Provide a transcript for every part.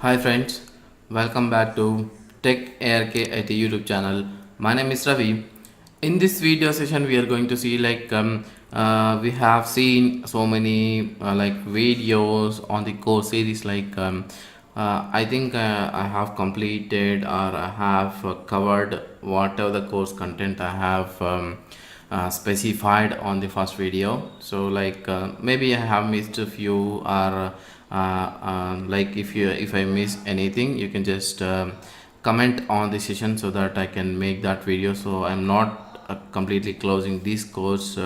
Hi friends, welcome back to Tech ARK at the YouTube channel. My name is Ravi. In this video session, we are going to see we have seen so many videos on the course series I think I have completed or I have covered whatever the course content I have specified on the first video. So maybe I have missed a few or if I miss anything, you can just comment on the session so that I can make that video. So I'm not completely closing this course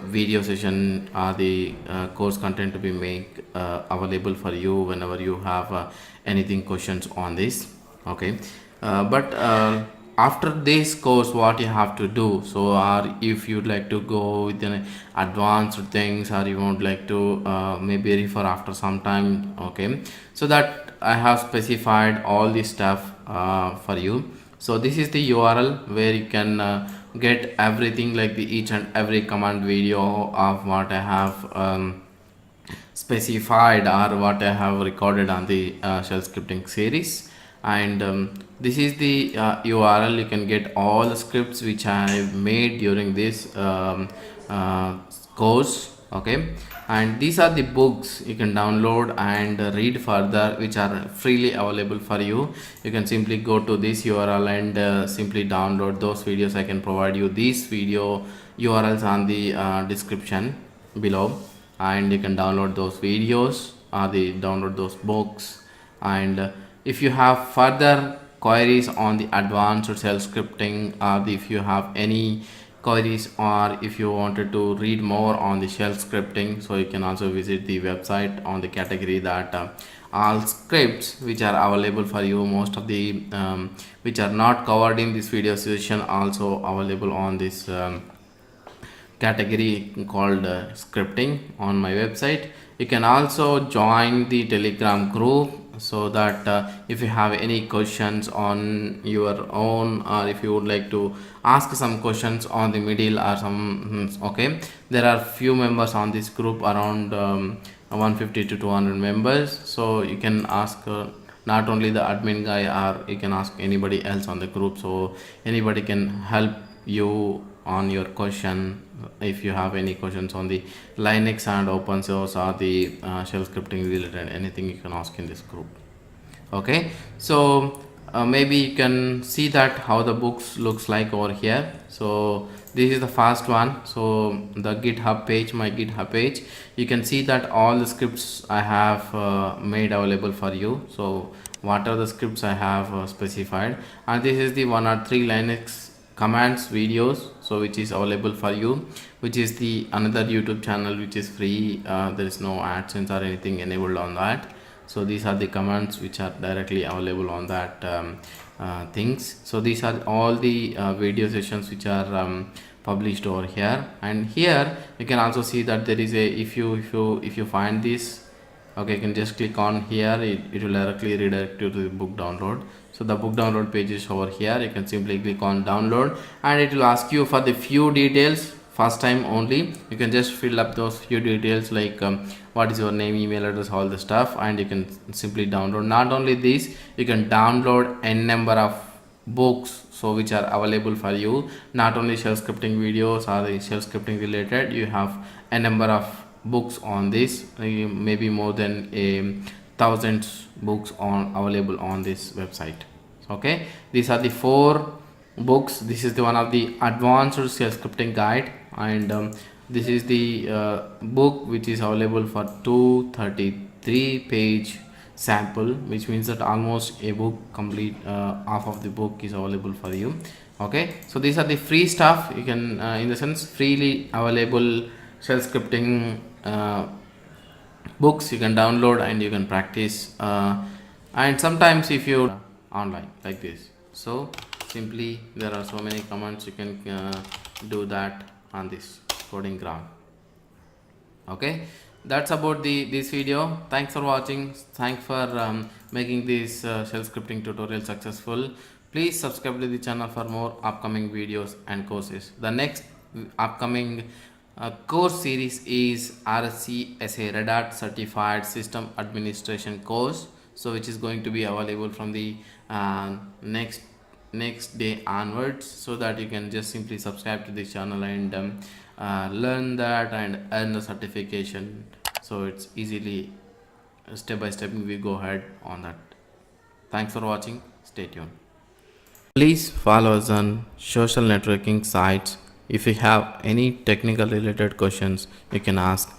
video session or the course content to be made available for you whenever you have anything questions on this. Okay, but after this course what you have to do, so or if you'd like to go with an advanced things or you would like to maybe refer after some time. Okay, so that I have specified all this stuff for you. So this is the URL where you can get everything like the each and every command video of what I have specified or what I have recorded on the shell scripting series. And this is the URL. You can get all the scripts which I have made during this course. Okay, and these are the books you can download and read further, which are freely available for you. You can simply go to this URL and simply download those videos. I can provide you these video URLs on the description below, and you can download those videos or the download those books. And if you have further queries on the advanced shell scripting, or if you have any queries or if you wanted to read more on the shell scripting, so you can also visit the website on the category that all scripts which are available for you, most of the which are not covered in this video session, also available on this category called scripting on my website. You can also join the Telegram group, so that if you have any questions on your own, or if you would like to ask some questions on the middle or some okay, there are few members on this group, around 150 to 200 members. So you can ask not only the admin guy, or you can ask anybody else on the group, so anybody can help you on your question. If you have any questions on the Linux and open source or the shell scripting related anything, you can ask in this group. Okay, so maybe you can see that how the books looks like over here. So this is the first one. So the GitHub page, my GitHub page, you can see that all the scripts I have made available for you. So what are the scripts I have specified, and this is the 1 or 3 Linux commands videos, so which is available for you, which is the another YouTube channel which is free. There is no AdSense or anything enabled on that. So these are the commands which are directly available on that things. So these are all the video sessions which are published over here. And here you can also see that there is a, if you find this, okay, you can just click on here. It will directly redirect you to the book download. So the book download page is over here. You can simply click on download, and it will ask you for the few details. First time only, you can just fill up those few details like what is your name, email address, all the stuff, and you can simply download. Not only this, you can download n number of books, so which are available for you. Not only shell scripting videos or the shell scripting related, you have a number of books on this, maybe more than thousands books on available on this website. Okay, these are the 4 books. This is the one of the advanced shell scripting guide, and this is the book which is available for 233 page sample, which means that almost a book complete, half of the book is available for you. Okay, so these are the free stuff. You can in the sense freely available shell scripting books you can download and you can practice, and sometimes if you online like this, so simply there are so many commands you can do that on this coding ground. Okay, that's about this video. Thanks for watching. Thanks for making this shell scripting tutorial successful. Please subscribe to the channel for more upcoming videos and courses. The next upcoming course series is RSC as a Red Hat Certified System Administration course. so which is going to be available from the next day onwards, so that you can just simply subscribe to this channel and learn that and earn the certification. So it's easily step by step we go ahead on that. Thanks for watching. Stay tuned. Please follow us on social networking sites. If you have any technical related questions, you can ask.